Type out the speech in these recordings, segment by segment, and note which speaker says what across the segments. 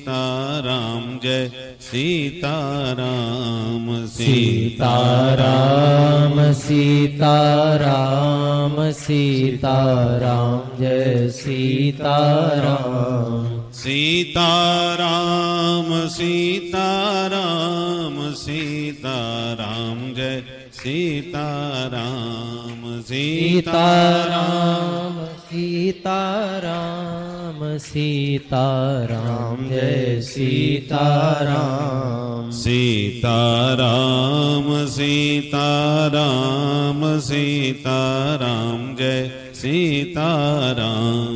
Speaker 1: सीताराम जय सीताराम
Speaker 2: सीताराम सीताराम सीताराम जय सीताराम
Speaker 1: सीताराम सीताराम सीताराम जय सीताराम
Speaker 2: सीताराम सीताराम सीताराम जय सीताराम
Speaker 1: सीताराम सीताराम सीताराम जय सीताराम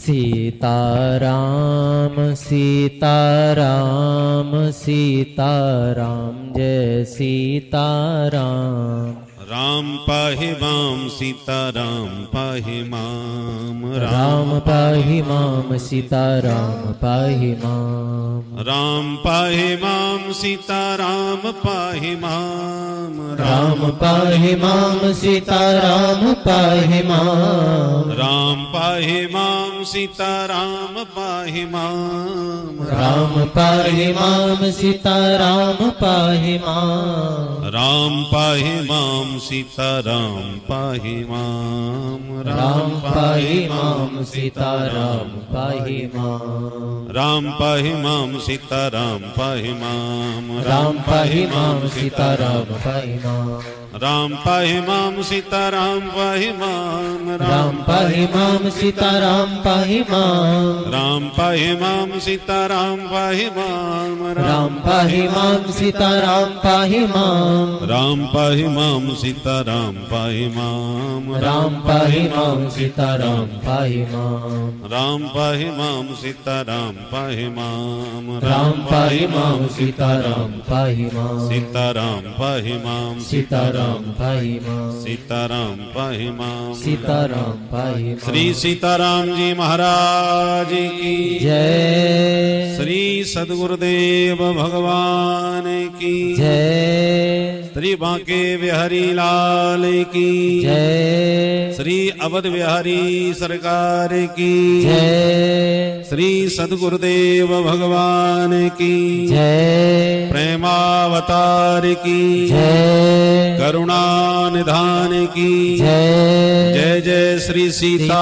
Speaker 2: सीताराम सीताराम सीताराम जय सीताराम
Speaker 1: राम पाहि माम सीताराम पाहि माम
Speaker 2: राम पाहि माम सीताराम पाहि माम
Speaker 1: राम पाहि माम सीताराम पाहि माम
Speaker 2: राम पाहि माम सीताराम पाहि माम
Speaker 1: राम पाहि माम सीताराम पाहि माम
Speaker 2: राम पाहि माम सीताराम पाहि माम
Speaker 1: राम पाहि माम सीताराम पाहि माम
Speaker 2: राम पाहि माम सीताराम पाहि माम
Speaker 1: राम पाहि माम सीताराम पाहि माम
Speaker 2: राम पाहि माम सीताराम पाहि माम
Speaker 1: राम पाहि माम सीताराम पाहि माम
Speaker 2: राम पाहि माम सीताराम पाहि माम
Speaker 1: राम पाहि माम सीताराम पाहि माम
Speaker 2: राम पाहि माम सीताराम पाहि माम
Speaker 1: राम पाहि माम सीताराम पाहि माम
Speaker 2: राम पाहि माम सीताराम पाहि माम
Speaker 1: राम पाहि माम सीताराम पाहि माम
Speaker 2: राम पाहि माम सीताराम पाहि माम
Speaker 1: सीताराम पाहि माम
Speaker 2: सीताराम पाहि माम
Speaker 1: सीताराम पाहि माम
Speaker 2: सीताराम पाहि माम
Speaker 1: श्री सीताराम जी महाराज की
Speaker 2: जय
Speaker 1: श्री सद्गुरुदेव भगवान की
Speaker 2: जय
Speaker 1: श्री बांके बिहारी लाल की
Speaker 2: जय
Speaker 1: श्री अवध बिहारी सरकार की
Speaker 2: जय
Speaker 1: श्री सद्गुरुदेव भगवान की
Speaker 2: जय
Speaker 1: प्रेमावतार की
Speaker 2: जय
Speaker 1: करुणा निधान की
Speaker 2: जय
Speaker 1: जय जय श्री सीताराम।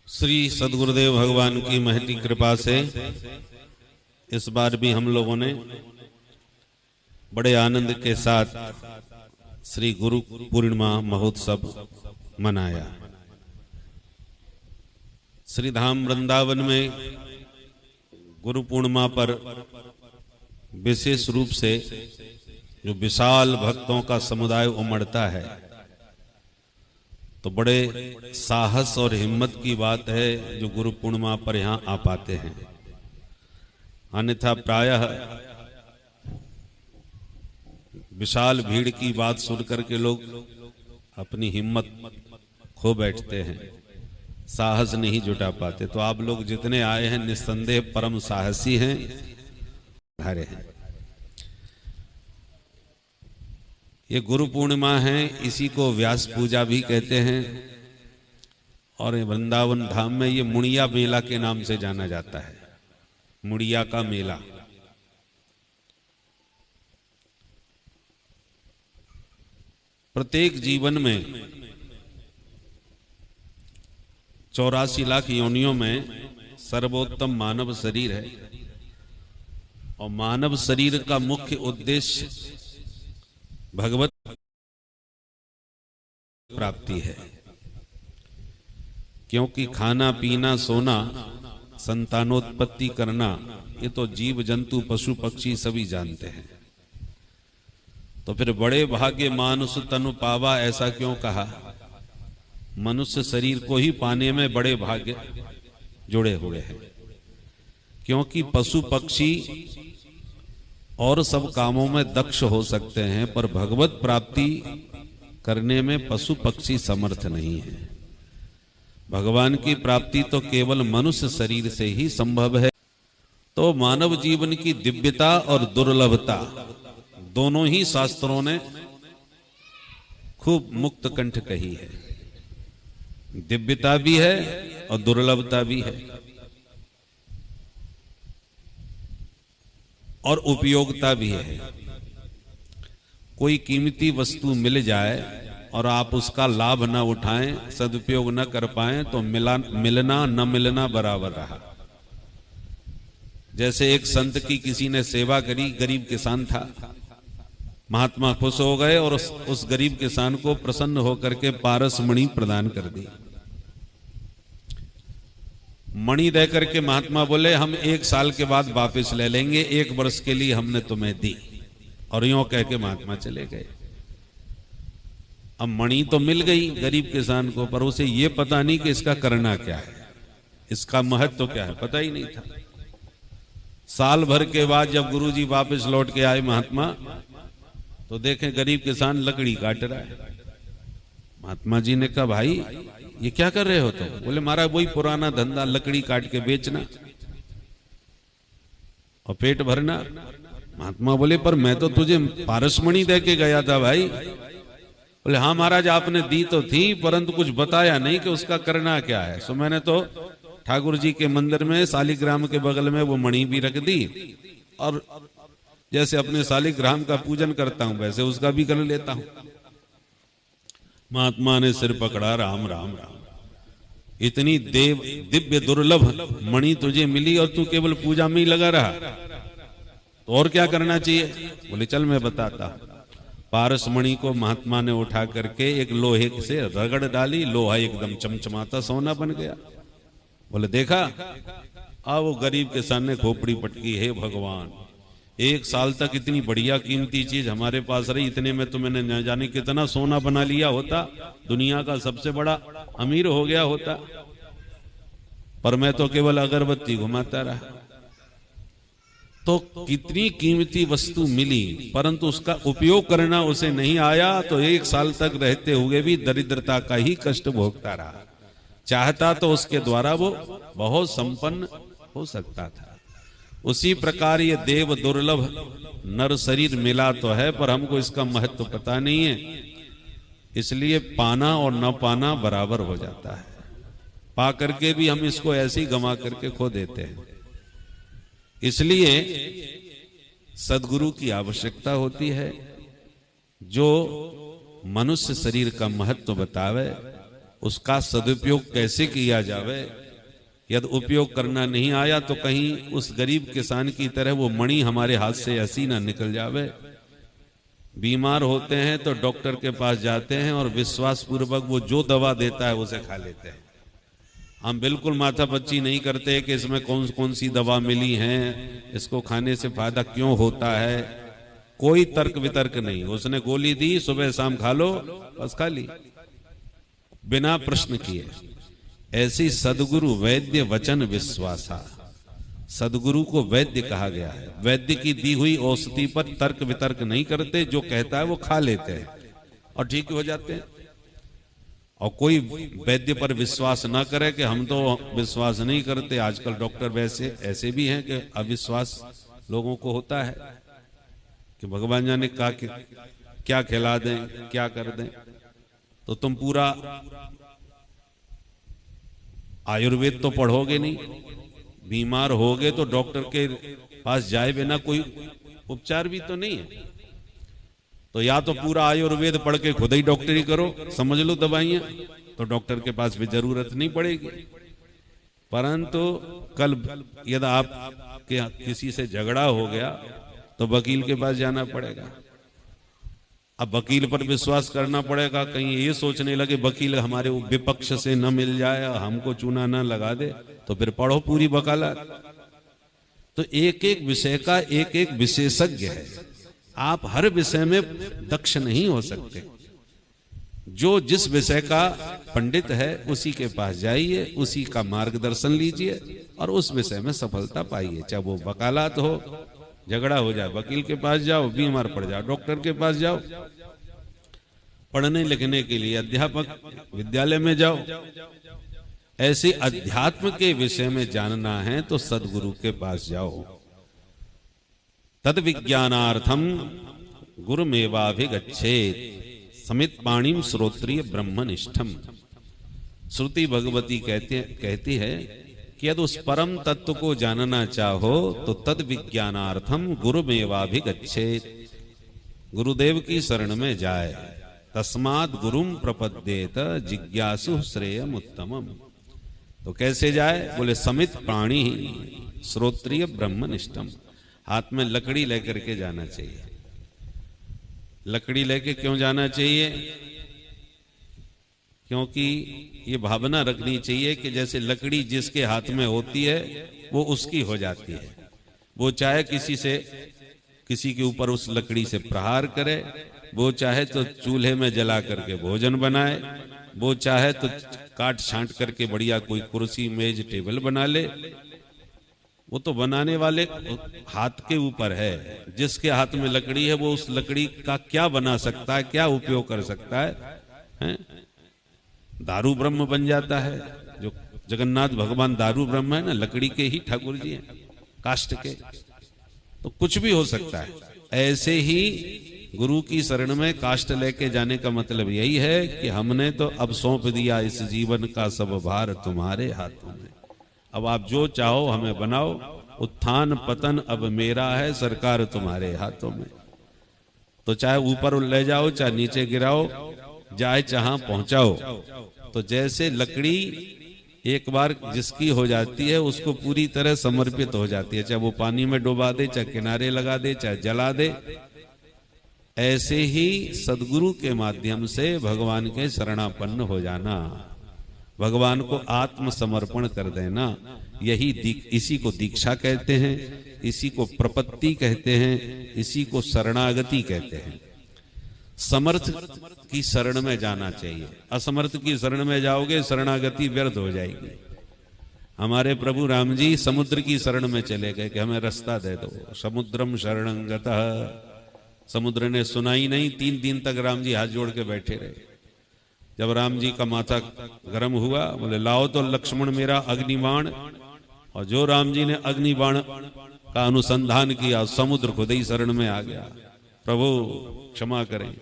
Speaker 1: श्री सद्गुरुदेव भगवान की महती कृपा से इस बार भी हम लोगों ने बड़े आनंद के साथ श्री गुरु पूर्णिमा महोत्सव मनाया। श्री धाम वृंदावन में गुरु पूर्णिमा पर विशेष रूप से जो विशाल भक्तों का समुदाय उमड़ता है तो बड़े साहस और हिम्मत की बात है जो गुरु पूर्णिमा पर यहाँ आ पाते हैं। अन्यथा प्रायः विशाल भीड़ की बात सुनकर के लोग अपनी हिम्मत खो बैठते हैं, साहस नहीं जुटा पाते। तो आप लोग जितने आए हैं निस्संदेह परम साहसी हैं, धारे हैं। ये गुरु पूर्णिमा है, इसी को व्यास पूजा भी कहते हैं और वृंदावन धाम में ये मुड़िया मेला के नाम से जाना जाता है। मुड़िया का मेला। प्रत्येक जीवन में 84 लाख योनियों में सर्वोत्तम मानव शरीर है और मानव शरीर का मुख्य उद्देश्य भगवत प्राप्ति है। क्योंकि खाना पीना सोना संतानोत्पत्ति करना ये तो जीव जंतु पशु पक्षी सभी जानते हैं। तो फिर बड़े भाग्य मानुष तनु पावा ऐसा क्यों कहा? मनुष्य शरीर को ही पाने में बड़े भाग्य जुड़े हुए हैं। क्योंकि पशु पक्षी और सब कामों में दक्ष हो सकते हैं पर भगवत प्राप्ति करने में पशु पक्षी समर्थ नहीं है। भगवान की प्राप्ति तो केवल मनुष्य शरीर से ही संभव है। तो मानव जीवन की दिव्यता और दुर्लभता दोनों ही शास्त्रों ने खूब मुक्त कंठ कही है। दिव्यता भी है और दुर्लभता भी है और उपयोगिता भी है। कोई कीमती वस्तु मिल जाए और आप उसका लाभ न उठाएं, सदुपयोग न कर पाएं, तो मिलना न मिलना बराबर रहा। जैसे एक संत की किसी ने सेवा करी, गरीब किसान था, महात्मा खुश हो गए और उस गरीब किसान को प्रसन्न होकर के पारस मणि प्रदान कर दी। मणि दे करके महात्मा बोले हम 1 साल के बाद वापस ले लेंगे, 1 वर्ष के लिए हमने तुम्हें दी। और यूं कह के महात्मा चले गए। अब मणि तो मिल गई गरीब किसान को, पर उसे ये पता नहीं कि इसका करना क्या है, इसका महत्व तो क्या है, पता ही नहीं था। साल भर के बाद जब गुरुजी वापस लौट के आए महात्मा, तो देखें गरीब किसान लकड़ी काट रहा है। महात्मा जी ने कहा भाई ये क्या कर रहे हो तुम? बोले महाराज वही पुराना धंधा, लकड़ी काट के बेचना और पेट भरना। महात्मा बोले पर मैं तो तुझे पारसमणि दे के गया था भाई। बोले हाँ महाराज आपने दी तो थी, परंतु कुछ बताया नहीं कि उसका करना क्या है। सो मैंने तो ठाकुर जी के मंदिर में शालिग्राम के बगल में वो मणि भी रख दी, और जैसे अपने शालिग्राम का पूजन करता हूं वैसे उसका भी कर लेता हूं। महात्मा ने सिर पकड़ा, राम राम राम, इतनी दिव्य दुर्लभ मणि तुझे मिली और तू केवल पूजा में ही लगा रहा, तो और क्या करना चाहिए? बोले चल मैं बताता। पारस मणि को महात्मा ने उठा करके एक लोहे से रगड़ डाली, लोहा एकदम चमचमाता सोना बन गया। बोले देखा? वो गरीब किसान ने खोपड़ी पटकी, हे भगवान 1 साल तक इतनी बढ़िया कीमती चीज हमारे पास रही, इतने में तो मैंने न जाने कितना सोना बना लिया होता, दुनिया का सबसे बड़ा अमीर हो गया होता, पर मैं तो केवल अगरबत्ती घुमाता रहा। तो कितनी कीमती वस्तु मिली, परंतु उसका उपयोग करना उसे नहीं आया, तो 1 साल तक रहते हुए भी दरिद्रता का ही कष्ट भोगता रहा। चाहता तो उसके द्वारा वो बहुत संपन्न हो सकता था। उसी प्रकार ये देव दुर्लभ नर शरीर मिला तो है, पर हमको इसका महत्व पता नहीं है, इसलिए पाना और न पाना बराबर हो जाता है। पा करके भी हम इसको ऐसे ही गंवा करके खो देते हैं। इसलिए सद्गुरु की आवश्यकता होती है, जो मनुष्य शरीर का महत्व बतावे, उसका सदुपयोग कैसे किया जावे। यदि उपयोग करना नहीं आया तो कहीं उस गरीब किसान की तरह वो मणि हमारे हाथ से ऐसी ना निकल जावे। बीमार होते हैं तो डॉक्टर के पास जाते हैं और विश्वास पूर्वक वो जो दवा देता है उसे खा लेते हैं। हम बिल्कुल माथापच्ची नहीं करते कि इसमें कौन कौन सी दवा मिली है, इसको खाने से फायदा क्यों होता है, कोई तर्क वितर्क नहीं। उसने गोली दी, सुबह शाम खा लो, बस खा ली बिना प्रश्न किए। ऐसी सदगुरु वैद्य वचन विश्वासा, सदगुरु को वैद्य कहा गया है। वैद्य की दी हुई औषधि पर तर्क वितर्क नहीं करते, जो कहता है वो खा लेते हैं और ठीक हो जाते हैं। और कोई वैद्य पर विश्वास ना करे कि हम तो विश्वास नहीं करते। आजकल डॉक्टर वैसे ऐसे भी हैं कि अविश्वास लोगों को होता है कि भगवान जाने का क्या खिला दें, क्या कर दें। तो तुम पूरा आयुर्वेद तो पढ़ोगे नहीं, बीमार होगे तो डॉक्टर के पास जाए बिना कोई उपचार भी तो नहीं है। तो या तो पूरा आयुर्वेद पढ़ के खुद ही डॉक्टरी करो, समझ लो दवाइयां, तो डॉक्टर के पास भी जरूरत नहीं पड़ेगी। परंतु कल यदि आप के किसी से झगड़ा हो गया तो वकील के पास जाना पड़ेगा। अब वकील पर विश्वास करना पड़ेगा, कहीं ये सोचने लगे वकील हमारे विपक्ष से न मिल जाए, हमको चूना न लगा दे, तो फिर पढ़ो पूरी वकालत। तो एक एक विषय का एक एक विशेषज्ञ है, आप हर विषय में दक्ष नहीं हो सकते। जो जिस विषय का पंडित है उसी के पास जाइए, उसी का मार्गदर्शन लीजिए और उस विषय में सफलता पाइए। चाहे वो वकालत हो, झगड़ा हो जाए वकील के पास जाओ, बीमार पड़ जाओ डॉक्टर के पास जाओ, पढ़ने लिखने के लिए अध्यापक विद्यालय में जाओ। ऐसे अध्यात्म के विषय में जानना है तो सदगुरु के पास जाओ। तद विज्ञानार्थम गुरुमेवाभिगच्छेत् समित पाणिम श्रोत्रिय ब्रह्मनिष्ठम। श्रुति भगवती कहती है कि यदि उस परम तत्व को जानना चाहो तो तद विज्ञानार्थम गुरुमेवाभिगच्छेत्, गुरुदेव की शरण में जाए। तस्मात् गुरुम प्रपद्येत जिज्ञासु श्रेयम उत्तमम। तो कैसे जाए? बोले समित प्राणी श्रोत्रिय ब्रह्मनिष्ठम। हाथ में लकड़ी लेकर के जाना चाहिए। लकड़ी लेके क्यों जाना चाहिए? क्योंकि ये भावना रखनी चाहिए कि जैसे लकड़ी जिसके हाथ में होती है वो उसकी हो जाती है। वो चाहे किसी के ऊपर उस लकड़ी से प्रहार करे, वो चाहे तो चूल्हे में जला करके भोजन बनाए, वो चाहे तो काट छांट करके बढ़िया कोई कुर्सी मेज टेबल बना ले। वो तो बनाने वाले हाथ के ऊपर है। जिसके हाथ में लकड़ी है वो उस लकड़ी का क्या बना सकता है, क्या उपयोग कर सकता है? दारू ब्रह्म बन जाता है। जो जगन्नाथ भगवान दारू ब्रह्म है ना, लकड़ी के ही ठाकुर जी हैं, काष्ठ के। तो कुछ भी हो सकता है। ऐसे ही गुरु की शरण में काष्ठ लेके जाने का मतलब यही है कि हमने तो अब सौंप दिया इस जीवन का सब भार तुम्हारे हाथों में। अब आप जो चाहो हमें बनाओ, उत्थान पतन अब मेरा है, सरकार तुम्हारे हाथों में। तो चाहे ऊपर ले जाओ चाहे नीचे गिराओ, जाए जहां पहुंचाओ। तो जैसे लकड़ी एक बार जिसकी हो जाती है उसको पूरी तरह समर्पित हो जाती है, चाहे वो पानी में डुबा दे, चाहे किनारे लगा दे, चाहे जला दे। ऐसे ही सदगुरु के माध्यम से भगवान के शरणापन्न हो जाना, भगवान को आत्मसमर्पण कर देना, यही इसी को दीक्षा कहते हैं, इसी को प्रपत्ति कहते हैं, इसी को शरणागति कहते हैं। समर्थ की शरण में जाना चाहिए। असमर्थ की शरण में जाओगे शरणागति व्यर्थ हो जाएगी। हमारे प्रभु राम जी समुद्र की शरण में चले गए कि हमें रास्ता दे दो। समुद्रम शरणं गतः। समुद्र ने सुना ही नहीं। 3 दिन तक राम जी हाथ जोड़ के बैठे रहे। जब राम जी का माथा गर्म हुआ, बोले लाओ तो लक्ष्मण मेरा अग्निबाण। और जो राम जी ने अग्निबाण का अनुसंधान किया, समुद्र खुद ही शरण में आ गया। प्रभु क्षमा करें।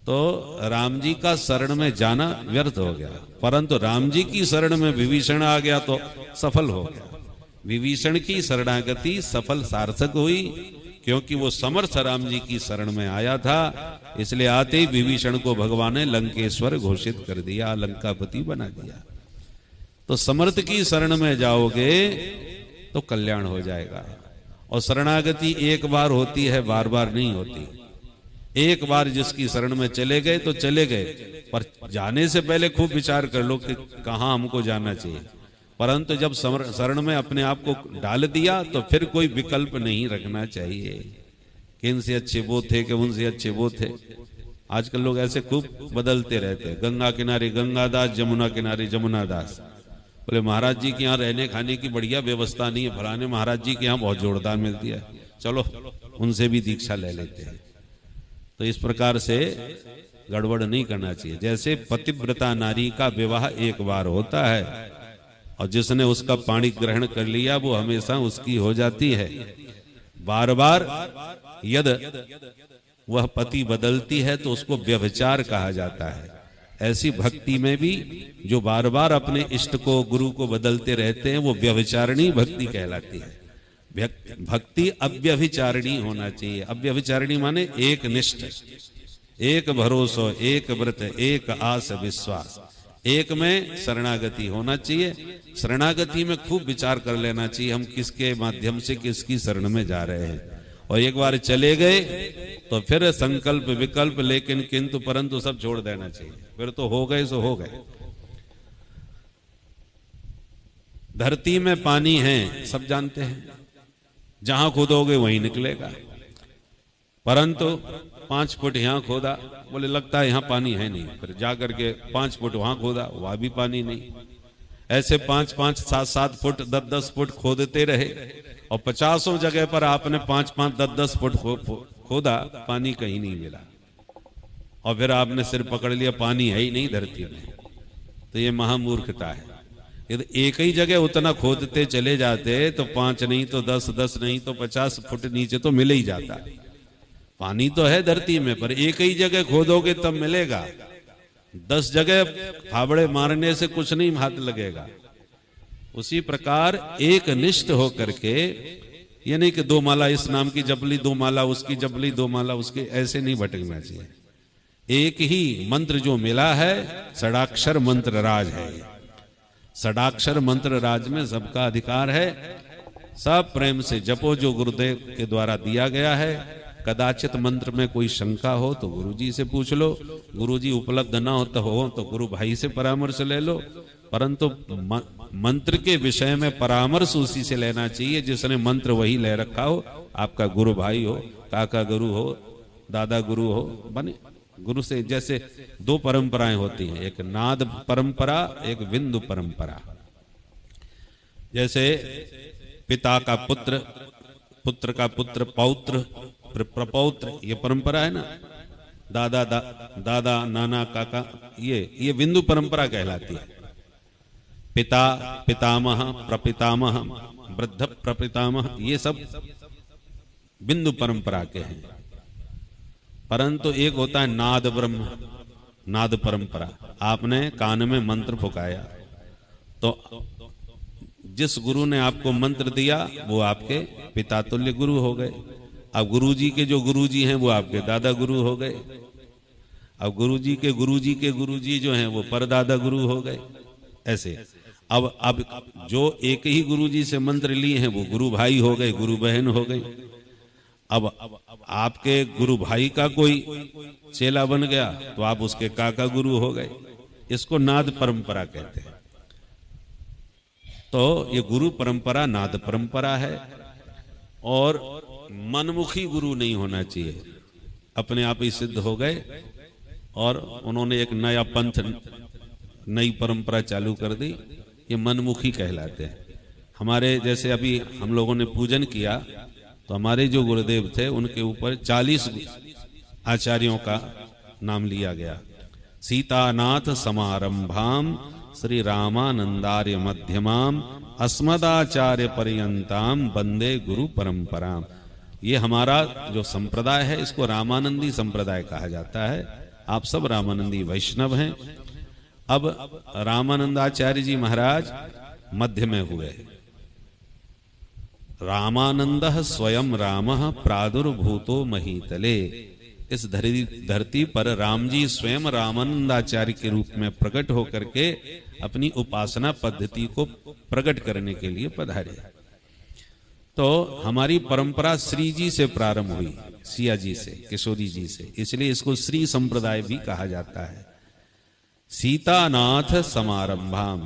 Speaker 1: तो राम जी का शरण में जाना व्यर्थ हो गया, परंतु राम जी की शरण में विभीषण आ गया तो सफल हो गया। विभीषण की शरणागति सफल सार्थक हुई, क्योंकि वो समर्थ राम जी की शरण में आया था। इसलिए आते ही विभीषण को भगवान ने लंकेश्वर घोषित कर दिया, लंकापति बना दिया। तो समर्थ की शरण में जाओगे तो कल्याण हो जाएगा। और शरणागति एक बार होती है, बार बार नहीं होती। एक बार जिसकी शरण में चले गए तो चले गए, पर जाने से पहले खूब विचार कर लो कि कहां हमको जाना चाहिए। परंतु जब शरण में अपने आप को डाल दिया तो फिर कोई विकल्प नहीं रखना चाहिए कि इनसे अच्छे वो थे कि उनसे अच्छे वो थे। आजकल लोग ऐसे खूब बदलते रहते हैं। गंगा किनारे गंगादास, जमुना किनारे जमुनादास। बोले महाराज जी के यहाँ रहने खाने की बढ़िया व्यवस्था नहीं है, फलाने महाराज जी के यहाँ बहुत जोरदार मिलती है, चलो उनसे भी दीक्षा ले लेते हैं। तो इस प्रकार से गड़बड़ नहीं करना चाहिए। जैसे पतिव्रता नारी का विवाह एक बार होता है और जिसने उसका पाणी ग्रहण कर लिया वो हमेशा उसकी हो जाती है। बार बार यदि वह पति बदलती है तो उसको व्यभिचार कहा जाता है। ऐसी भक्ति में भी जो बार बार अपने इष्ट को, गुरु को बदलते रहते हैं वो व्यभिचारिणी भक्ति कहलाती है। भक्ति अव्यभिचारिणी होना चाहिए। अव्यभिचारिणी माने एक निष्ठ, एक भरोसा, एक व्रत, एक आस विश्वास, एक में शरणागति होना चाहिए। शरणागति में खूब विचार कर लेना चाहिए हम किसके माध्यम से किसकी शरण में जा रहे हैं। और एक बार चले गए तो फिर संकल्प विकल्प लेकिन किंतु परंतु सब छोड़ देना चाहिए। फिर तो हो गए सो हो गए। धरती में पानी है सब जानते हैं, जहां खोदोगे वहीं निकलेगा। परंतु 5 फुट यहां खोदा, बोले लगता है यहां पानी है नहीं, फिर जाकर के 5 फुट वहां खोदा, वहां भी पानी नहीं। ऐसे 5-5, 7-7 फुट, 10-10 फुट खोदते रहे और 50 जगह पर आपने 5-5, 10-10 फुट खोदा, पानी कहीं नहीं मिला। और फिर आपने सिर पकड़ लिया पानी है ही नहीं धरती में। तो ये महामूर्खता है। यदि एक ही जगह उतना खोदते चले जाते तो 5 नहीं तो 10, 10 नहीं तो 50 फुट नीचे तो मिल ही जाता। पानी तो है धरती में, पर एक ही जगह खोदोगे तब मिलेगा। 10 जगह फावड़े मारने से कुछ नहीं हाथ लगेगा। उसी प्रकार एक निष्ठ हो करके, ये नहीं कि 2 माला इस नाम की जपली, 2 माला उसकी जपली, 2 माला उसकी, ऐसे नहीं भटकना चाहिए। एक ही मंत्र जो मिला है, षडाक्षर मंत्र राज है। षडाक्षर मंत्र राज में सबका अधिकार है। सब प्रेम से जपो जो गुरुदेव के द्वारा दिया गया है। कदाचित मंत्र में कोई शंका हो तो गुरुजी से पूछ लो, गुरुजी उपलब्ध ना हो तो गुरु भाई से परामर्श ले लो, परंतु मंत्र के विषय में परामर्श उसी से लेना चाहिए जिसने मंत्र वही ले रखा हो। आपका गुरु भाई हो, काका गुरु हो, दादा गुरु हो, बने गुरु से। जैसे 2 परंपराएं होती हैं, एक नाद परंपरा, एक बिंदु परंपरा। जैसे पिता का पुत्र, पुत्र का पुत्र, पौत्र, प्रपौत्र, ये परंपरा है ना। दादा नाना काका, ये बिंदु परंपरा कहलाती है। पिता पितामह प्रपितामह वृद्ध प्रपितामह, ये सब बिंदु परंपरा के हैं। परंतु एक होता है नाद ब्रह्म, नाद परंपरा। आपने कान में मंत्र फुकाया तो जिस गुरु ने आपको मंत्र दिया वो आपके पिता तुल्य गुरु हो गए। अब गुरुजी के जो गुरुजी हैं वो आपके दादा गुरु हो गए। अब गुरुजी के गुरुजी जो हैं वो परदादा गुरु हो गए। ऐसे अब जो एक ही गुरुजी से मंत्र लिए हैं वो गुरु भाई हो गए, गुरु बहन हो गई। अब आपके गुरु भाई का कोई चेला बन गया तो आप उसके काका गुरु हो गए। इसको नाद परंपरा कहते हैं। तो ये गुरु परंपरा नाद परंपरा है। और मनमुखी गुरु नहीं होना चाहिए। अपने आप ही सिद्ध हो गए और उन्होंने एक नया पंथ, नई परंपरा चालू कर दी, ये मनमुखी कहलाते हैं। हमारे जैसे अभी हम लोगों ने पूजन किया तो हमारे जो गुरुदेव थे उनके ऊपर 40 आचार्यों का नाम लिया गया। सीतानाथ समारंभाम श्री रामानंदार्य मध्यमाम अस्मदाचार्य पर्यंताम वंदे गुरु परंपराम। ये हमारा जो संप्रदाय है इसको रामानंदी संप्रदाय कहा जाता है। आप सब रामानंदी वैष्णव हैं। अब रामानंदाचार्य जी महाराज मध्य में हुए। रामानंदः स्वयं रामः प्रादुर्भूतो महीतले। इस धरती पर राम जी स्वयं रामानंदाचार्य के रूप में प्रकट होकर के अपनी उपासना पद्धति को प्रकट करने के लिए पधारे। तो हमारी परंपरा श्री जी से प्रारंभ हुई, सिया जी से, किशोरी जी से, इसलिए इसको श्री संप्रदाय भी कहा जाता है। सीतानाथ समारंभाम,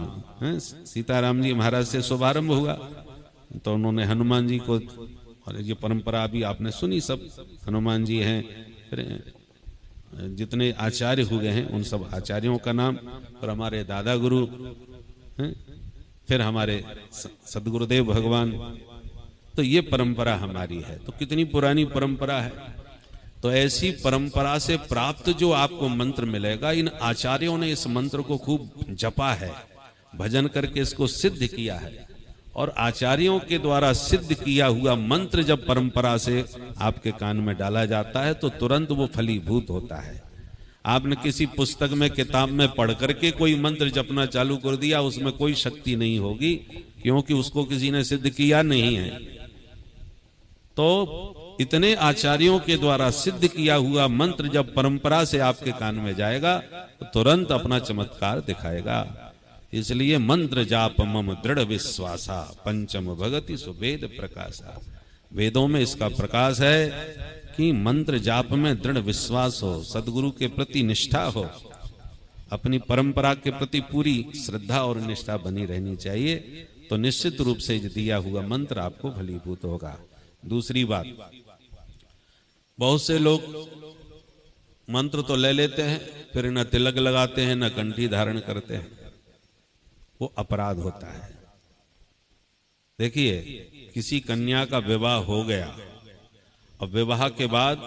Speaker 1: सीताराम जी महाराज से शुभारंभ हुआ तो उन्होंने हनुमान जी को, और ये परंपरा भी आपने सुनी, सब हनुमान जी हैं, फिर जितने आचार्य हुए हैं उन सब आचार्यों का नाम, और हमारे दादा गुरु हैं, फिर हमारे सदगुरुदेव भगवान। तो ये परंपरा हमारी है। तो कितनी पुरानी परंपरा है। तो ऐसी परंपरा से प्राप्त जो आपको मंत्र मिलेगा, इन आचार्यों ने इस मंत्र को खूब जपा है, भजन करके इसको सिद्ध किया है। और आचार्यों के द्वारा सिद्ध किया हुआ मंत्र जब परंपरा से आपके कान में डाला जाता है तो तुरंत वो फलीभूत होता है। आपने किसी पुस्तक में, किताब में पढ़ करके कोई मंत्र जपना चालू कर दिया, उसमें कोई शक्ति नहीं होगी, क्योंकि उसको किसी ने सिद्ध किया नहीं है। तो इतने आचार्यों के द्वारा सिद्ध किया हुआ मंत्र जब परंपरा से आपके कान में जाएगा तो तुरंत अपना चमत्कार दिखाएगा। इसलिए मंत्र जाप मम दृढ़ विश्वासा पंचम भगति सुवेद प्रकाशा। वेदों में इसका प्रकाश है कि मंत्र जाप में दृढ़ विश्वास हो, सदगुरु के प्रति निष्ठा हो, अपनी परंपरा के प्रति पूरी श्रद्धा और निष्ठा बनी रहनी चाहिए। तो निश्चित रूप से दिया हुआ मंत्र आपको फलीभूत होगा। दूसरी बात, बहुत से लोग मंत्र तो ले लेते हैं, फिर न तिलक लगाते हैं, न कंठी धारण करते हैं, वो अपराध होता है। देखिए, किसी कन्या का विवाह हो गया और विवाह के बाद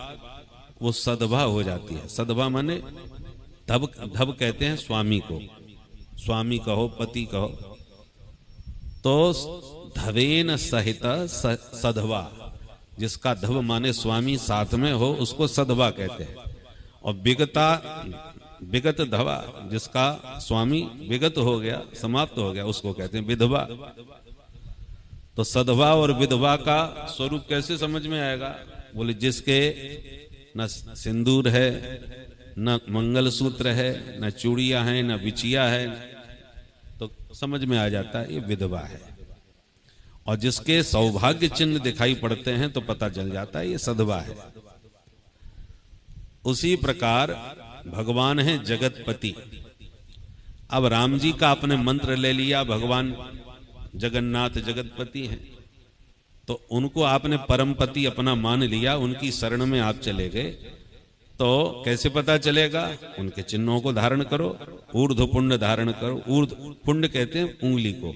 Speaker 1: वो सदभा हो जाती है। सदभा माने धब, धब कहते हैं स्वामी को, स्वामी कहो, पति कहो। तो धवेन सहित सधवा, जिसका धव माने स्वामी साथ में हो, उसको सधवा कहते हैं। और विगता विगत धवा, जिसका स्वामी विगत हो गया, समाप्त हो गया, उसको कहते हैं विधवा। तो सधवा और विधवा का स्वरूप कैसे समझ में आएगा? बोले जिसके न सिंदूर है, न मंगलसूत्र है, न चूड़ियां हैं, न बिछिया है, तो समझ में आ जाता है ये विधवा है। और जिसके सौभाग्य चिन्ह दिखाई पड़ते हैं तो पता चल जाता है ये सधवा है। उसी प्रकार भगवान है जगतपति। अब राम जी का आपने मंत्र ले लिया, भगवान जगन्नाथ जगतपति हैं, तो उनको आपने परमपति अपना मान लिया, उनकी शरण में आप चले गए, तो कैसे पता चलेगा? उनके चिन्हों को धारण करो, ऊर्ध्व पुंड धारण करो। ऊर्ध्व पुंड कहते हैं उंगली को,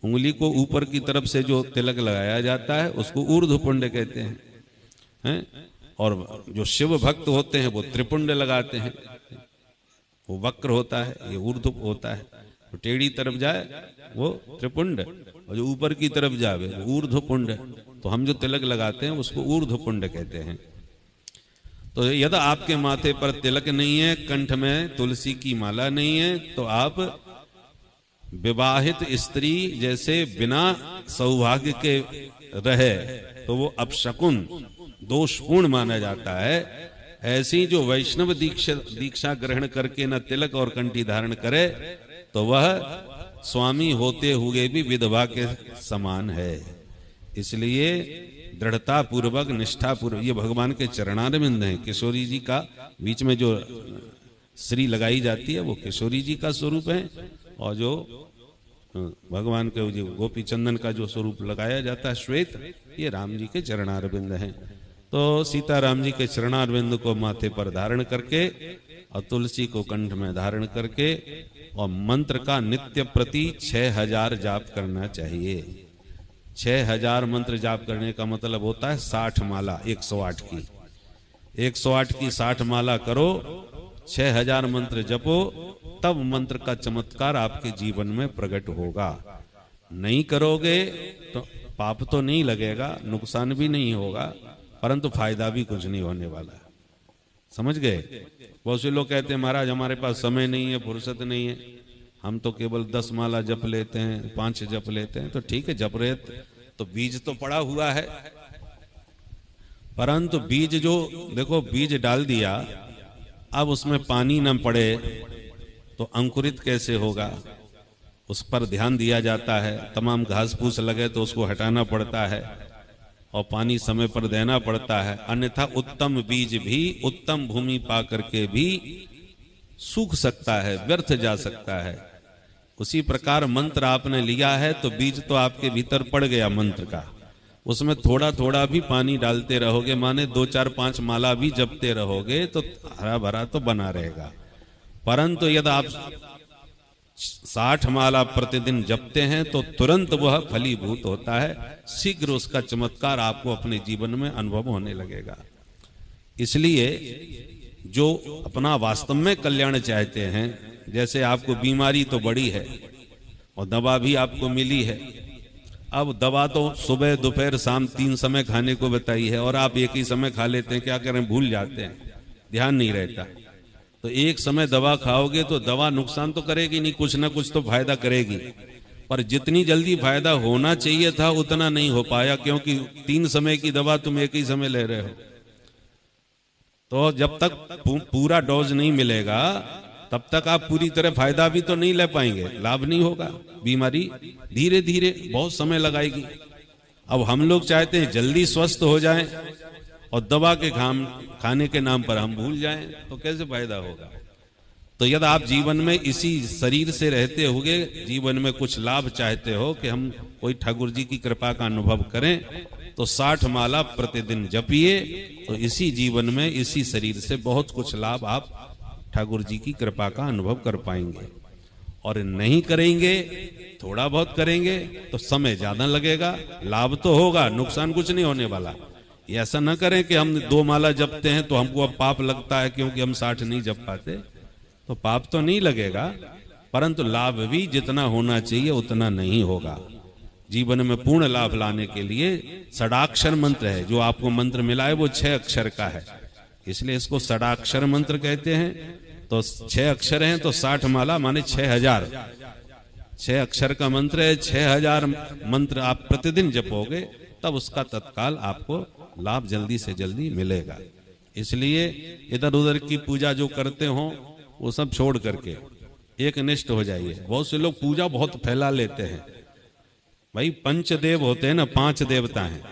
Speaker 1: उंगली को ऊपर की तरफ से जो तिलक लगाया जाता है उसको ऊर्ध्व पुंड कहते हैं। और जो शिव भक्त होते हैं वो त्रिपुंड लगाते हैं, वो वक्र होता है, ये ऊर्ध्व होता है। तो टेढ़ी तरफ जाए वो त्रिपुंड, और जो ऊपर की तरफ जावे वो ऊर्ध्व पुंड। तो हम जो तिलक लगाते हैं उसको ऊर्ध्व पुंड कहते हैं। तो यदि आपके माथे पर तिलक नहीं है, कंठ में तुलसी की माला नहीं है, तो आप विवाहित स्त्री जैसे बिना सौभाग्य के रहे तो वो अपशकुन दोषपूर्ण माना जाता है। ऐसी जो वैष्णव दीक्षा ग्रहण करके न तिलक और कंठी धारण करे तो वह स्वामी होते हुए भी विधवा के समान है। इसलिए दृढ़ता पूर्वक, निष्ठा पूर्वक, ये भगवान के चरणारविंद हैं। किशोरी जी का बीच में जो श्री लगाई जाती है वो किशोरी जी का स्वरूप है, और जो भगवान के जो गोपी चंदन का जो स्वरूप लगाया जाता है श्वेत, ये राम जी के चरणारविंद हैं। तो सीताराम जी के चरणारविंद को माथे पर धारण करके और तुलसी को कंठ में धारण करके और मंत्र का नित्य प्रति 6000 जाप करना चाहिए। 6000 मंत्र जाप करने का मतलब होता है 60 माला 108 की। 108 की 60 माला करो, 6000 मंत्र जपो, तब मंत्र का चमत्कार आपके जीवन में प्रकट होगा। नहीं करोगे तो पाप तो नहीं लगेगा, नुकसान भी नहीं होगा, परंतु फायदा भी कुछ नहीं होने वाला। समझ गए? बहुत से लोग कहते हैं महाराज हमारे पास समय नहीं है, फुर्सत नहीं है, हम तो केवल 10 माला जप लेते हैं, 5 जप लेते हैं। तो ठीक है, जप रहे तो बीज तो पड़ा हुआ है, परंतु बीज जो देखो बीज डाल दिया, अब उसमें पानी न पड़े तो अंकुरित कैसे होगा? उस पर ध्यान दिया जाता है। तमाम घास फूस लगे तो उसको हटाना पड़ता है और पानी समय पर देना पड़ता है, अन्यथा उत्तम बीज भी उत्तम भूमि पा करके भी सूख सकता है, व्यर्थ जा सकता है। उसी प्रकार मंत्र आपने लिया है तो बीज तो आपके भीतर पड़ गया मंत्र का, उसमें थोड़ा थोड़ा भी पानी डालते रहोगे, माने 2 4 5 माला भी जपते रहोगे तो हरा भरा तो बना रहेगा। परंतु यदि आप 60 माला प्रतिदिन जपते हैं तो तुरंत वह फलीभूत होता है, शीघ्र उसका चमत्कार आपको अपने जीवन में अनुभव होने लगेगा। इसलिए जो अपना वास्तव में कल्याण चाहते हैं, जैसे आपको बीमारी तो बड़ी है और दवा भी आपको मिली है, अब दवा तो सुबह दोपहर शाम 3 समय खाने को बताई है और आप एक ही समय खा लेते हैं, क्या करें भूल जाते हैं, ध्यान नहीं रहता। तो एक समय दवा खाओगे तो दवा नुकसान तो करेगी नहीं, कुछ ना कुछ तो फायदा करेगी, पर जितनी जल्दी फायदा होना चाहिए था उतना नहीं हो पाया, क्योंकि 3 समय की दवा तुम एक ही समय ले रहे हो। तो जब तक पूरा डोज नहीं मिलेगा तब तक आप पूरी तरह फायदा भी तो नहीं ले पाएंगे, लाभ नहीं होगा। बीमारी धीरे धीरे बहुत समय लगाएगी। अब हम लोग चाहते हैं जल्दी स्वस्थ हो जाएं और दवा के खाने के नाम पर हम भूल जाएं, तो कैसे फायदा होगा? तो यदि आप जीवन में इसी शरीर से रहते हुए जीवन में कुछ लाभ चाहते हो कि हम कोई ठाकुर जी की कृपा का अनुभव करें, तो 60 माला प्रतिदिन जपिए, तो इसी जीवन में इसी शरीर से बहुत कुछ लाभ आप ठाकुर जी की कृपा का अनुभव कर पाएंगे। और नहीं करेंगे, थोड़ा बहुत करेंगे तो समय ज्यादा लगेगा, लाभ तो होगा, नुकसान कुछ नहीं होने वाला। ऐसा न करें कि हम 2 माला जपते हैं तो हमको अब पाप लगता है क्योंकि हम 60 नहीं जप पाते, तो पाप तो नहीं लगेगा, परंतु लाभ भी जितना होना चाहिए उतना नहीं होगा। जीवन में पूर्ण लाभ लाने के लिए षडाक्षर मंत्र है, जो आपको मंत्र मिला है वो 6 अक्षर का है, इसलिए इसको षडाक्षर मंत्र कहते हैं। तो 6 अक्षर हैं तो 60 माला माने 6000। 6 अक्षर का मंत्र है, 6000 मंत्र आप प्रतिदिन जपोगे तब उसका तत्काल आपको लाभ जल्दी से जल्दी मिलेगा। इसलिए इधर उधर की पूजा जो करते हो वो सब छोड़ करके एक निष्ठ हो जाइए। बहुत से लोग पूजा बहुत फैला लेते हैं। भाई पंचदेव होते हैं ना, 5 देवता हैं।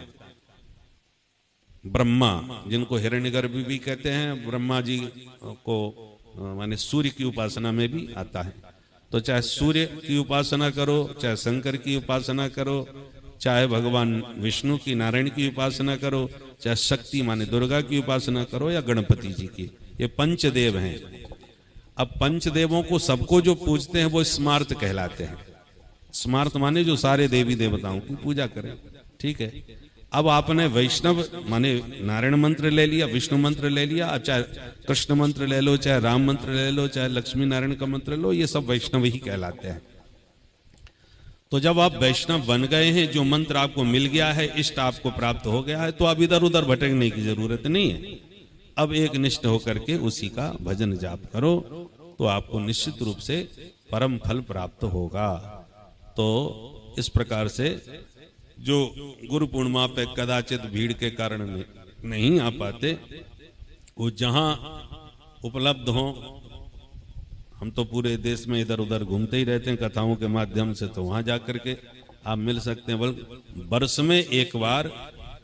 Speaker 1: ब्रह्मा, जिनको हिरण्यगर्भ भी कहते हैं, ब्रह्मा जी को माने सूर्य की उपासना में भी आता है। तो चाहे सूर्य की उपासना करो, चाहे शंकर की उपासना करो, चाहे भगवान विष्णु की, नारायण की उपासना करो, चाहे शक्ति माने दुर्गा की उपासना करो या गणपति जी की, ये पंचदेव हैं। अब पंचदेवों को सबको जो पूजते हैं वो स्मार्त कहलाते हैं। स्मार्त माने जो सारे देवी देवताओं की पूजा करें, ठीक है। अब आपने वैष्णव माने नारायण मंत्र ले लिया, विष्णु मंत्र ले लिया, अब चाहे कृष्ण मंत्र ले लो, चाहे राम मंत्र ले लो, चाहे लक्ष्मी नारायण का मंत्र लो, ये सब वैष्णव ही कहलाते हैं। तो जब आप वैष्णव बन गए हैं, जो मंत्र आपको मिल गया है, इष्ट आपको प्राप्त हो गया है, तो अब इधर उधर भटकने की जरूरत नहीं है। अब एक निष्ठ होकर के उसी का भजन जाप करो तो आपको निश्चित रूप से परम फल प्राप्त होगा। तो इस प्रकार से जो गुरु पूर्णिमा पे कदाचित भीड़ के कारण नहीं आ पाते, वो जहां उपलब्ध हो, हम तो पूरे देश में इधर उधर घूमते ही रहते हैं कथाओं के माध्यम से, तो वहां जाकर के आप मिल सकते हैं। बल्कि वर्ष में एक बार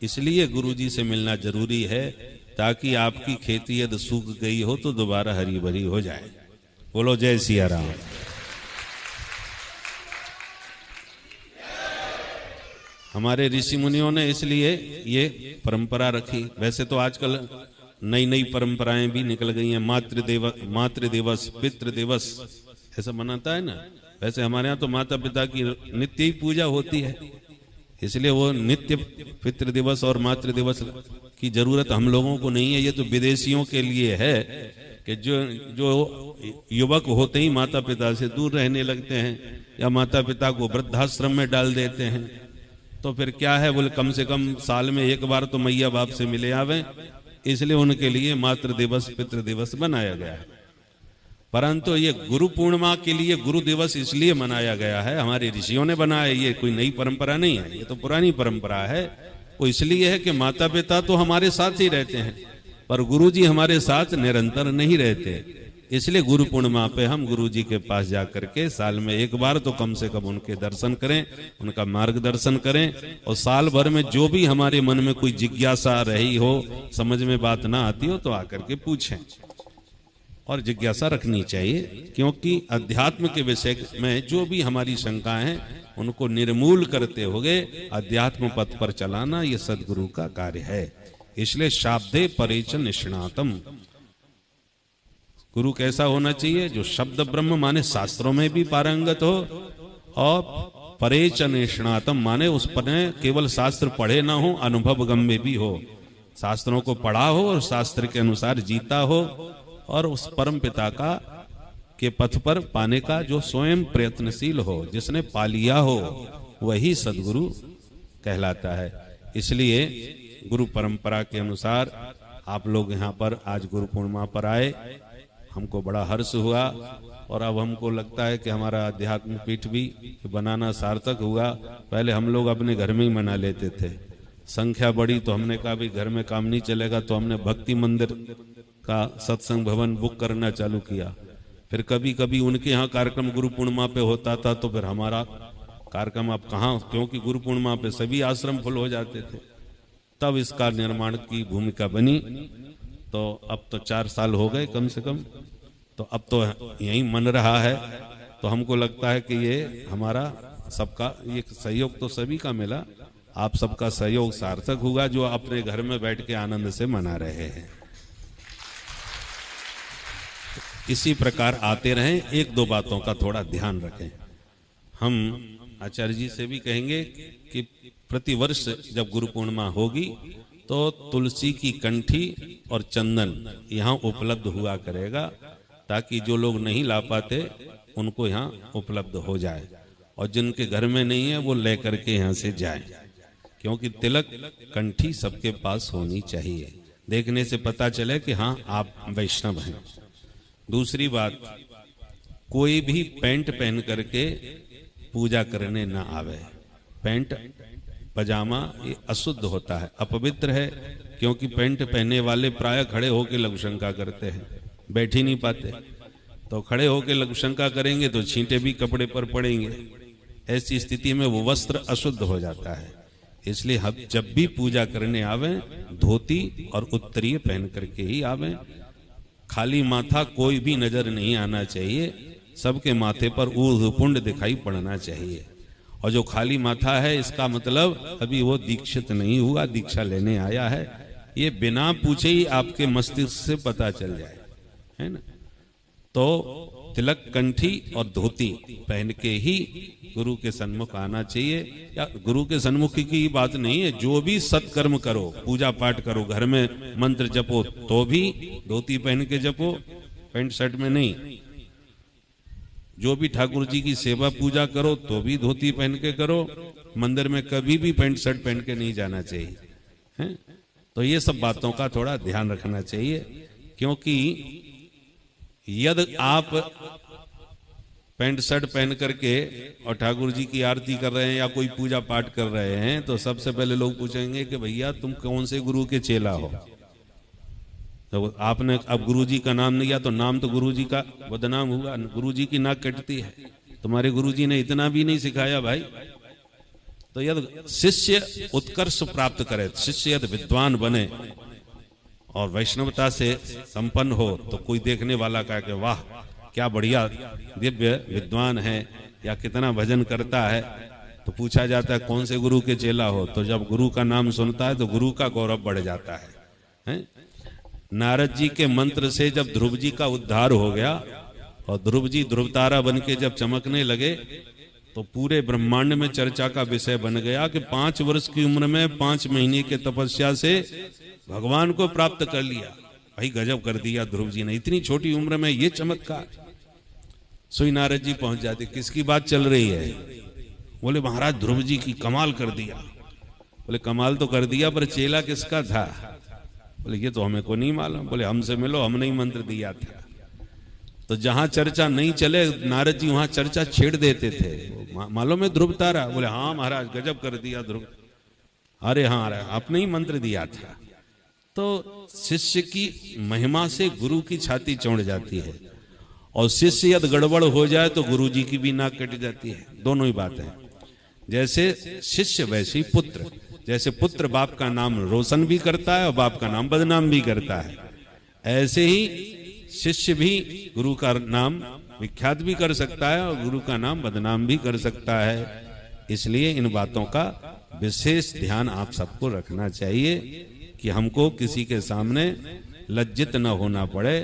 Speaker 1: इसलिए गुरु जी से मिलना जरूरी है ताकि आपकी खेती यदि सूख गई हो तो दोबारा हरी भरी हो जाए। बोलो जय सिया राम। हमारे ऋषि मुनियों ने इसलिए ये परंपरा रखी। वैसे तो आजकल नई नई परंपराएं भी निकल गई हैं, मातृ दिवस, पितृ दिवस ऐसा मनाता है ना। वैसे हमारे यहाँ तो माता पिता की नित्य ही पूजा होती है, इसलिए वो नित्य पितृ दिवस और मातृ दिवस की जरूरत हम लोगों को नहीं है। ये तो विदेशियों के लिए है कि जो युवक होते ही माता पिता से दूर रहने लगते हैं या माता पिता को वृद्धाश्रम में डाल देते हैं। तो फिर क्या है, बोले कम से कम साल में एक बार तो मैया बाप से मिले आवे, इसलिए उनके लिए मातृ दिवस पितृ दिवस बनाया गया है। परंतु ये गुरु पूर्णिमा के लिए गुरु दिवस इसलिए मनाया गया है, हमारे ऋषियों ने बनाया। ये कोई नई परंपरा नहीं है, ये तो पुरानी परंपरा है। वो इसलिए है कि माता पिता तो हमारे साथ ही रहते हैं पर गुरु जी हमारे साथ निरंतर नहीं रहते। इसलिए गुरु पूर्णिमा पे हम गुरु जी के पास जाकर के साल में एक बार तो कम से कम उनके दर्शन करें, उनका मार्गदर्शन करें, और साल भर में जो भी हमारे मन में कोई जिज्ञासा रही हो, समझ में बात ना आती हो, तो आकर के पूछें। और जिज्ञासा रखनी चाहिए, क्योंकि अध्यात्म के विषय में जो भी हमारी शंकाएं हैं उनको निर्मूल करते हुए अध्यात्म पथ पर चलाना ये सदगुरु का कार्य है। इसलिए शाब्दे परेच निष्णातम, गुरु कैसा होना चाहिए? जो शब्द ब्रह्म माने शास्त्रों में भी पारंगत हो, और परेच निष्णातम माने उस पर केवल शास्त्र पढ़े ना हो, अनुभव गम्य भी हो। शास्त्रों को पढ़ा हो और शास्त्र के अनुसार जीता हो, और उस परम पिता का के पथ पर पाने का जो स्वयं प्रयत्नशील हो, जिसने पा लिया हो, वही सदगुरु कहलाता है। इसलिए गुरु परंपरा के अनुसार आप लोग यहाँ पर आज गुरु पूर्णिमा पर आए, हमको बड़ा हर्ष हुआ। और अब हमको लगता है कि हमारा अध्यात्म पीठ भी बनाना सार्थक हुआ। पहले हम लोग अपने घर में ही मना लेते थे, संख्या बढ़ी तो हमने कहा भाई घर में काम नहीं चलेगा, तो हमने भक्ति मंदिर का सत्संग भवन बुक करना चालू किया। फिर कभी कभी उनके यहाँ कार्यक्रम गुरु पूर्णिमा पे होता था, तो फिर हमारा कार्यक्रम अब कहाँ, क्योंकि गुरु पूर्णिमा पे सभी आश्रम फुल हो जाते थे। तब इसका निर्माण की भूमिका बनी। तो अब तो 4 साल हो गए कम से कम, तो अब तो यही मन रहा है। तो हमको लगता है कि ये हमारा सबका ये सहयोग तो सभी का मिला, आप सबका सहयोग सार्थक होगा, जो अपने घर में बैठ के आनंद से मना रहे हैं। इसी प्रकार आते रहें। 1-2 बातों का थोड़ा ध्यान रखें। हम आचार्य जी से भी कहेंगे कि प्रतिवर्ष जब गुरु पूर्णिमा होगी तो तुलसी की कंठी और चंदन यहाँ उपलब्ध हुआ करेगा, ताकि जो लोग नहीं ला पाते उनको यहाँ उपलब्ध हो जाए, और जिनके घर में नहीं है वो ले करके यहाँ से जाए। क्योंकि तिलक कंठी सबके पास होनी चाहिए, देखने से पता चले कि हाँ आप वैष्णव हैं। दूसरी बात, कोई भी पैंट पहन करके पूजा करने ना आवे। पैंट पजामा ये अशुद्ध होता है, अपवित्र है, क्योंकि पैंट पहनने वाले प्राय खड़े होकर लघु शंका करते हैं, बैठ ही नहीं पाते। तो खड़े होकर लघु शंका करेंगे तो छींटे भी कपड़े पर पड़ेंगे। ऐसी स्थिति में वो वस्त्र अशुद्ध हो जाता है। इसलिए हम जब भी पूजा करने आवे धोती और उत्तरीय पहन करके ही आवे। खाली माथा कोई भी नजर नहीं आना चाहिए, सबके माथे पर ऊर्ध्वपुंड दिखाई पड़ना चाहिए। और जो खाली माथा है इसका मतलब अभी वो दीक्षित नहीं हुआ, दीक्षा लेने आया है, ये बिना पूछे ही आपके मस्तिष्क से पता चल जाए, है ना। तो तिलक, कंठी और धोती पहन के ही गुरु के सन्मुख आना चाहिए। या गुरु के सन्मुख की बात नहीं है, जो भी सत्कर्म करो, पूजा पाठ करो, घर में मंत्र जपो तो भी धोती पहन के जपो, पैंट शर्ट में नहीं। जो भी ठाकुर जी की सेवा पूजा करो तो भी धोती पहन के करो, मंदिर में कभी भी पैंट शर्ट पहन के नहीं जाना चाहिए, है? तो ये सब बातों का थोड़ा ध्यान रखना चाहिए, क्योंकि यदि आप पैंट शर्ट पहन करके और ठाकुर जी की आरती कर रहे हैं या कोई पूजा पाठ कर रहे हैं तो सबसे पहले लोग पूछेंगे कि भैया तुम कौन से गुरु के चेला हो। तो आपने अब गुरु जी का नाम नहीं लिया तो नाम तो गुरु जी का बदनाम हुआ, गुरु जी की नाक कटती है। तुम्हारे गुरु जी ने इतना भी नहीं सिखाया भाई। तो यदि शिष्य उत्कर्ष प्राप्त करे, शिष्य यदि विद्वान बने और वैष्णवता से संपन्न हो तो कोई देखने वाला कहे कि वाह क्या बढ़िया दिव्य विद्वान है या कितना भजन करता है। तो पूछा जाता है कौन से गुरु के चेला हो, तो जब गुरु का नाम सुनता है तो गुरु का गौरव बढ़ जाता है? नारद जी के मंत्र से जब ध्रुव जी का उद्धार हो गया और ध्रुव जी ध्रुव तारा बन के जब चमकने लगे तो पूरे ब्रह्मांड में चर्चा का विषय बन गया कि 5 वर्ष की उम्र में 5 महीने के तपस्या से भगवान को प्राप्त कर लिया। भाई गजब कर दिया ध्रुव जी ने, इतनी छोटी उम्र में ये चमत्कार। सोई नारद जी पहुंच जाते, किसकी बात चल रही है? बोले महाराज ध्रुव जी की, कमाल कर दिया। बोले कमाल तो कर दिया पर चेला किसका था? बोले ये तो हमें को नहीं मालूम। बोले हमसे मिलो, हमने ही मंत्र दिया था। तो जहां चर्चा नहीं चले नारद जी वहां चर्चा छेड़ देते थे। मालूम है ध्रुव तारा? बोले हाँ महाराज गजब कर दिया ध्रुव। अरे हाँ आपने ही मंत्र दिया था। तो शिष्य की महिमा से गुरु की छाती चौड़ जाती है, और शिष्य यदि गड़बड़ हो जाए तो गुरु जी की भी नाक कट जाती है। दोनों ही बात है। जैसे शिष्य वैसे ही पुत्र। जैसे पुत्र बाप का नाम रोशन भी करता है और बाप का नाम बदनाम भी करता है, ऐसे ही शिष्य भी गुरु का नाम विख्यात भी कर सकता है और गुरु का नाम बदनाम भी कर सकता है। इसलिए इन बातों का विशेष ध्यान आप सबको रखना चाहिए कि हमको किसी के सामने लज्जित न होना पड़े।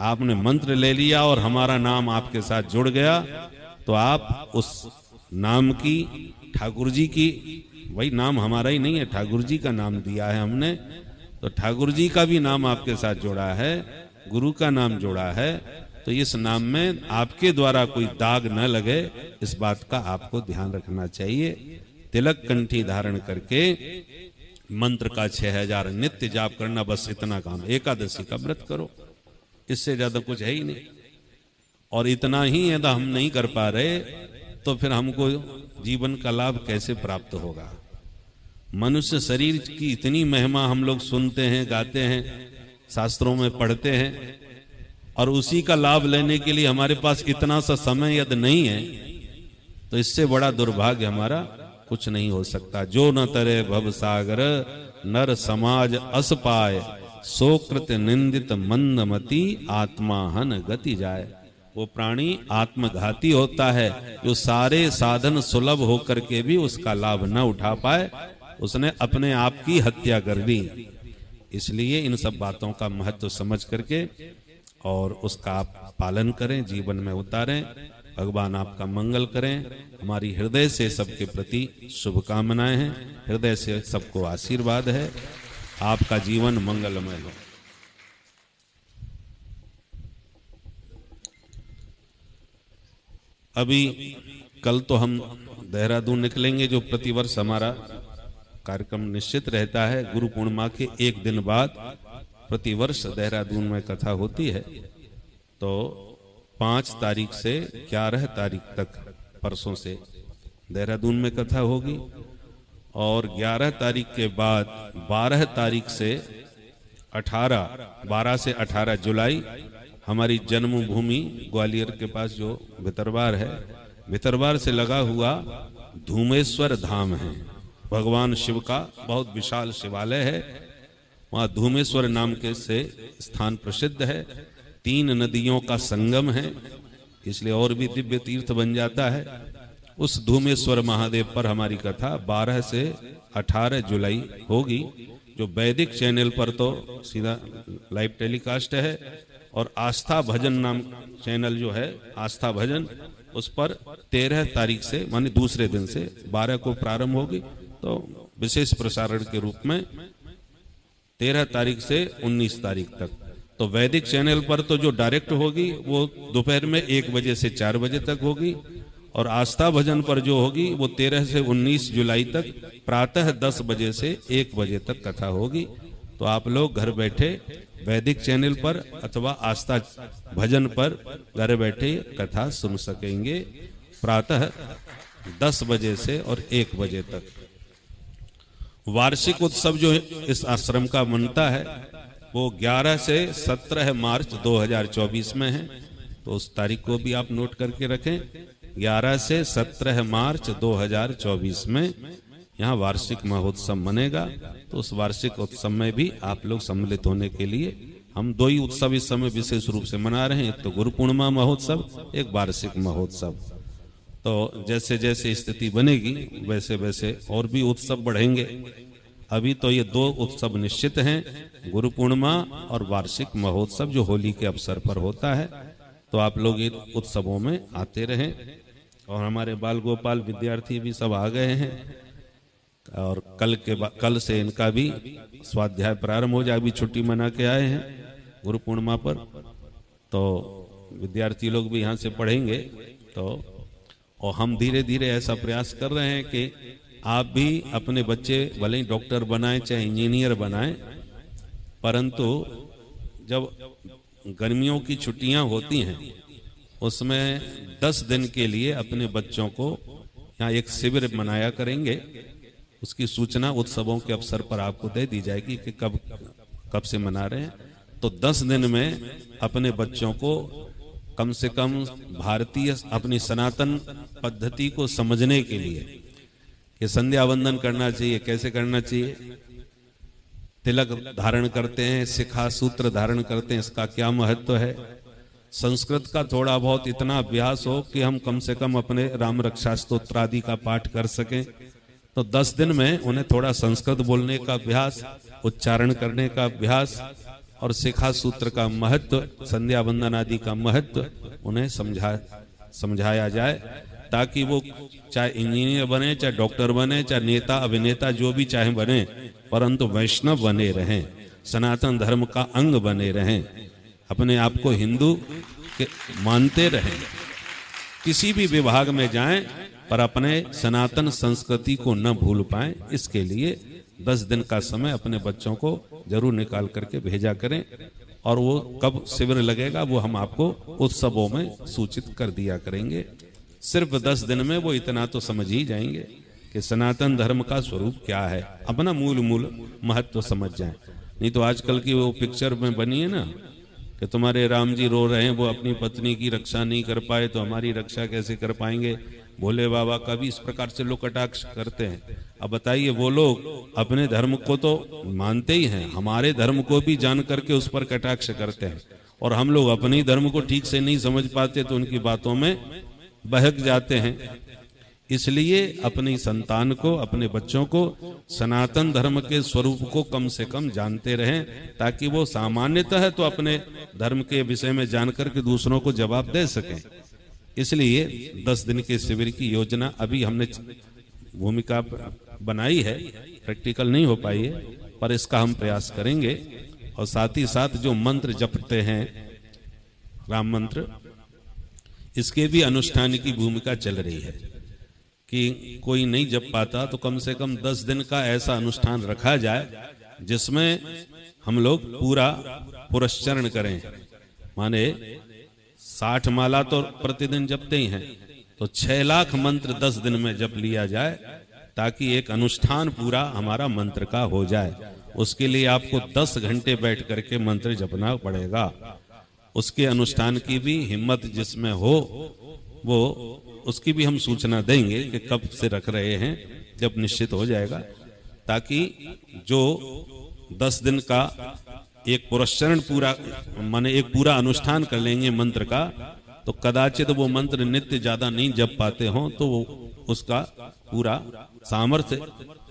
Speaker 1: आपने मंत्र ले लिया और हमारा नाम आपके साथ जुड़ गया तो आप उस नाम की, ठाकुर जी की, वही नाम हमारा ही नहीं है, ठाकुर जी का नाम दिया है हमने, तो ठाकुर जी का भी नाम आपके साथ जोड़ा है, गुरु का नाम जोड़ा है। तो इस नाम में आपके द्वारा कोई दाग न लगे, इस बात का आपको ध्यान रखना चाहिए। तिलक कंठी धारण करके मंत्र का 6000 नित्य जाप करना, बस इतना काम। एकादशी का व्रत करो, इससे ज्यादा कुछ है ही नहीं। और इतना ही यदि हम नहीं कर पा रहे तो फिर हमको जीवन का लाभ कैसे प्राप्त होगा? मनुष्य शरीर की इतनी महिमा हम लोग सुनते हैं, गाते हैं, शास्त्रों में पढ़ते हैं, और उसी का लाभ लेने के लिए हमारे पास इतना सा समय यदि नहीं है तो इससे बड़ा दुर्भाग्य हमारा कुछ नहीं हो सकता। जो न तरे भव सागर नर समाज अस पाए, सोकृत निंदित मंदमती आत्मा हन गति जाए। वो प्राणी आत्मघाती होता है जो सारे साधन सुलभ होकर के भी उसका लाभ न उठा पाए, उसने अपने आप की हत्या कर दी। इसलिए इन सब बातों का महत्व समझ करके और उसका आप पालन करें, जीवन में उतारें। भगवान आपका मंगल करें। हमारी हृदय से सबके प्रति शुभकामनाएं हैं, हृदय से सबको आशीर्वाद है। आपका जीवन मंगलमय हो। अभी कल तो हम देहरादून निकलेंगे, जो प्रतिवर्ष हमारा कार्यक्रम निश्चित रहता है। गुरु पूर्णिमा के एक दिन बाद प्रतिवर्ष देहरादून में कथा होती है। तो 5 तारीख से 11 तारीख तक, परसों से देहरादून में कथा होगी, और 11 तारीख के बाद 12 तारीख से 12 से 18 जुलाई हमारी जन्मभूमि ग्वालियर के पास जो भितरवार है, भितरवार से लगा हुआ धूमेश्वर धाम है, भगवान शिव का बहुत विशाल शिवालय है। वहाँ धूमेश्वर नाम के से स्थान प्रसिद्ध है। 3 नदियों का संगम है, इसलिए और भी दिव्य तीर्थ बन जाता है। उस धूमेश्वर महादेव पर हमारी कथा 12 से 18 जुलाई होगी, जो वैदिक चैनल पर तो सीधा लाइव टेलीकास्ट है, और आस्था भजन नाम चैनल जो है, आस्था भजन, उस पर 13 तारीख से माने दूसरे दिन से 12 को प्रारंभ होगी, तो विशेष प्रसारण के रूप में 13 तारीख से 19 तारीख तक। तो वैदिक चैनल पर तो जो डायरेक्ट होगी वो दोपहर में 1 बजे से 4 बजे तक होगी, और आस्था भजन पर जो होगी वो 13 से 19 जुलाई तक प्रातः 10 बजे से 1 बजे तक कथा होगी। तो आप लोग घर बैठे वैदिक चैनल पर अथवा आस्था भजन पर घर बैठे कथा सुन सकेंगे, प्रातः 10 बजे से और 1 बजे तक। वार्षिक उत्सव जो इस आश्रम का मनता है वो 11 से 17 मार्च 2024 में है, तो उस तारीख को भी आप नोट करके रखें। 11 से 17 मार्च 2024 में यहाँ वार्षिक महोत्सव मनेगा। तो उस वार्षिक उत्सव में भी आप लोग सम्मिलित होने के लिए हम 2 ही उत्सव इस समय विशेष रूप से मना रहे हैं, एक तो गुरु पूर्णिमा महोत्सव, एक वार्षिक महोत्सव। तो जैसे जैसे स्थिति बनेगी वैसे वैसे और भी उत्सव बढ़ेंगे। अभी तो ये 2 उत्सव निश्चित हैं, गुरु पूर्णिमा और वार्षिक महोत्सव जो होली के अवसर पर होता है। तो आप लोग इन उत्सवों में आते रहें, और हमारे बाल गोपाल विद्यार्थी भी सब आ गए हैं, और कल से इनका भी स्वाध्याय प्रारंभ हो जाए। अभी छुट्टी मना के आए हैं गुरु पूर्णिमा पर, तो विद्यार्थी लोग भी यहाँ से पढ़ेंगे। तो और हम धीरे धीरे ऐसा प्रयास कर रहे हैं कि आप भी अपने बच्चे भले ही डॉक्टर बनाएं चाहे इंजीनियर बनाएं, परंतु जब गर्मियों की छुट्टियां होती हैं उसमें 10 दिन के लिए अपने बच्चों को यहाँ एक शिविर मनाया करेंगे। उसकी सूचना उत्सवों के अवसर पर आपको दे दी जाएगी कि कब से मना रहे हैं। तो 10 दिन में अपने बच्चों को कम से कम भारतीय अपनी सनातन पद्धति को समझने के लिए कि संध्या वंदन करना चाहिए, कैसे करना चाहिए, तिलक धारण करते हैं, शिखा सूत्र धारण करते हैं, इसका क्या महत्व है, संस्कृत का थोड़ा बहुत इतना अभ्यास हो कि हम कम से कम अपने राम रक्षा स्तोत्र आदि का पाठ कर सकें। तो 10 दिन में उन्हें थोड़ा संस्कृत बोलने का अभ्यास, उच्चारण करने का अभ्यास, और शिखा सूत्र का महत्व, संध्या वंदन आदि का महत्व उन्हें समझाया जाए, ताकि वो चाहे इंजीनियर बने, चाहे डॉक्टर बने, चाहे नेता अभिनेता जो भी चाहे बने, परंतु वैष्णव बने रहें, सनातन धर्म का अंग बने रहें, अपने आप को हिंदू के मानते रहें। किसी भी विभाग में जाएं पर अपने सनातन संस्कृति को न भूल पाएं। इसके लिए 10 दिन का समय अपने बच्चों को जरूर निकाल करके भेजा करें, और वो कब शिविर लगेगा वो हम आपको उत्सवों में सूचित कर दिया करेंगे। सिर्फ 10 दिन में वो इतना तो समझ ही जाएंगे कि सनातन धर्म का स्वरूप क्या है, अपना मूल महत्व समझ जाएं। नहीं तो आजकल की वो पिक्चर में बनी है ना कि तुम्हारे राम जी रो रहे हैं, वो अपनी पत्नी की रक्षा नहीं कर पाए तो हमारी रक्षा कैसे कर पाएंगे। भोले बाबा का भी इस प्रकार से लोग कटाक्ष करते हैं। अब बताइए, वो लोग अपने धर्म को तो मानते ही हैं, हमारे धर्म को भी जान करके उस पर कटाक्ष करते हैं, और हम लोग अपने धर्म को ठीक से नहीं समझ पाते तो उनकी बातों में बहक जाते हैं। इसलिए अपनी संतान को, अपने बच्चों को सनातन धर्म के स्वरूप को कम से कम जानते रहें, ताकि वो सामान्यतः तो अपने धर्म के विषय में जानकर के दूसरों को जवाब दे सकें। इसलिए 10 दिन के शिविर की योजना अभी हमने भूमिका बनाई है, प्रैक्टिकल नहीं हो पाई है, पर इसका हम प्रयास करेंगे। और साथ ही साथ जो मंत्र जपते हैं, राम मंत्र, इसके भी अनुष्ठान की भूमिका चल रही है कि कोई नहीं जप पाता तो कम से कम 10 दिन का ऐसा अनुष्ठान रखा जाए जिसमें हम लोग पूरा पुरस्चरण करें, माने 60 माला तो प्रतिदिन जपते ही हैं, तो 6 लाख मंत्र 10 दिन में जप लिया जाए, ताकि एक अनुष्ठान पूरा हमारा मंत्र का हो जाए। उसके लिए आपको 10 घंटे बैठ करके मंत्र जपना पड़ेगा। उसके अनुष्ठान की भी हिम्मत जिसमें हो वो, उसकी भी हम सूचना देंगे कि कब से रख रहे हैं, जब निश्चित हो जाएगा, ताकि जो 10 दिन का एक पुरस्चरण पूरा, माने एक पूरा अनुष्ठान कर लेंगे मंत्र का, तो कदाचित वो मंत्र नित्य ज्यादा नहीं जप पाते हों, तो वो उसका पूरा सामर्थ्य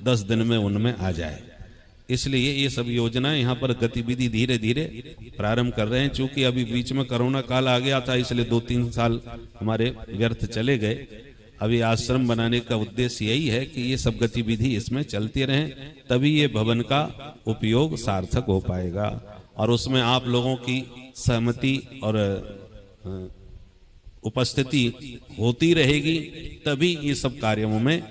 Speaker 1: 10 दिन में उनमें आ जाए। इसलिए ये सब योजनाएं यहाँ पर गतिविधि धीरे धीरे प्रारंभ कर रहे हैं। चूंकि अभी बीच में कोरोना काल आ गया था, इसलिए 2-3 साल हमारे व्यर्थ चले गए। अभी आश्रम बनाने का उद्देश्य यही है कि ये सब गतिविधि इसमें चलती रहें, तभी ये भवन का उपयोग सार्थक हो पाएगा और उसमें आप लोगों की सहमति और उपस्थिति होती रहेगी, तभी ये सब कार्यों में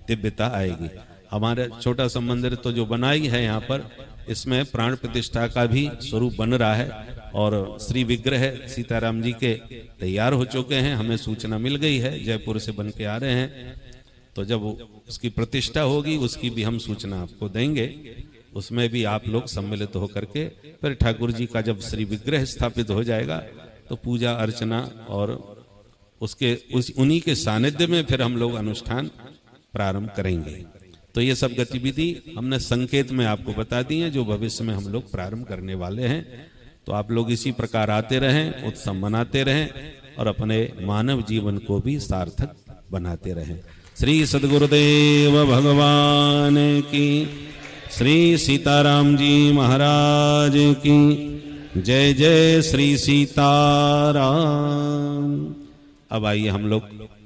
Speaker 1: दिव्यता आएगी। हमारे छोटा सा मंदिर तो जो बनाई है यहाँ पर, इसमें प्राण प्रतिष्ठा का भी स्वरूप बन रहा है और श्री विग्रह सीताराम जी के तैयार हो चुके हैं। हमें सूचना मिल गई है, जयपुर से बन के आ रहे हैं, तो जब उसकी प्रतिष्ठा होगी उसकी भी हम सूचना आपको देंगे। उसमें भी आप लोग सम्मिलित होकर के फिर ठाकुर जी का जब श्री विग्रह स्थापित हो जाएगा तो पूजा अर्चना और उसके उन्हीं के सानिध्य में फिर हम लोग अनुष्ठान प्रारंभ करेंगे। तो ये सब गतिविधि हमने संकेत में आपको बता दी है, जो भविष्य में हम लोग प्रारंभ करने वाले हैं। तो आप लोग इसी प्रकार आते रहें, उत्सव मनाते रहें और अपने मानव जीवन को भी सार्थक बनाते रहें। श्री सद्गुरुदेव भगवान की, श्री सीताराम जी महाराज की जय। जय श्री सीताराम। अब आइए हम लोग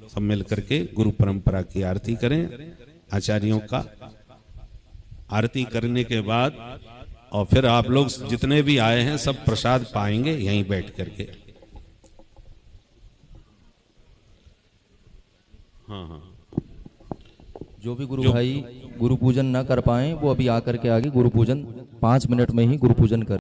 Speaker 1: सब मिल करके गुरु परंपरा की आरती करें। आचार्यों का आरती करने के बाद और फिर आप लोग जितने भी आए हैं सब प्रसाद पाएंगे यहीं बैठ करके। हाँ,
Speaker 2: जो भी गुरु भाई गुरु पूजन ना कर पाए वो अभी आकर के आगे गुरु पूजन 5 मिनट में ही गुरु पूजन कर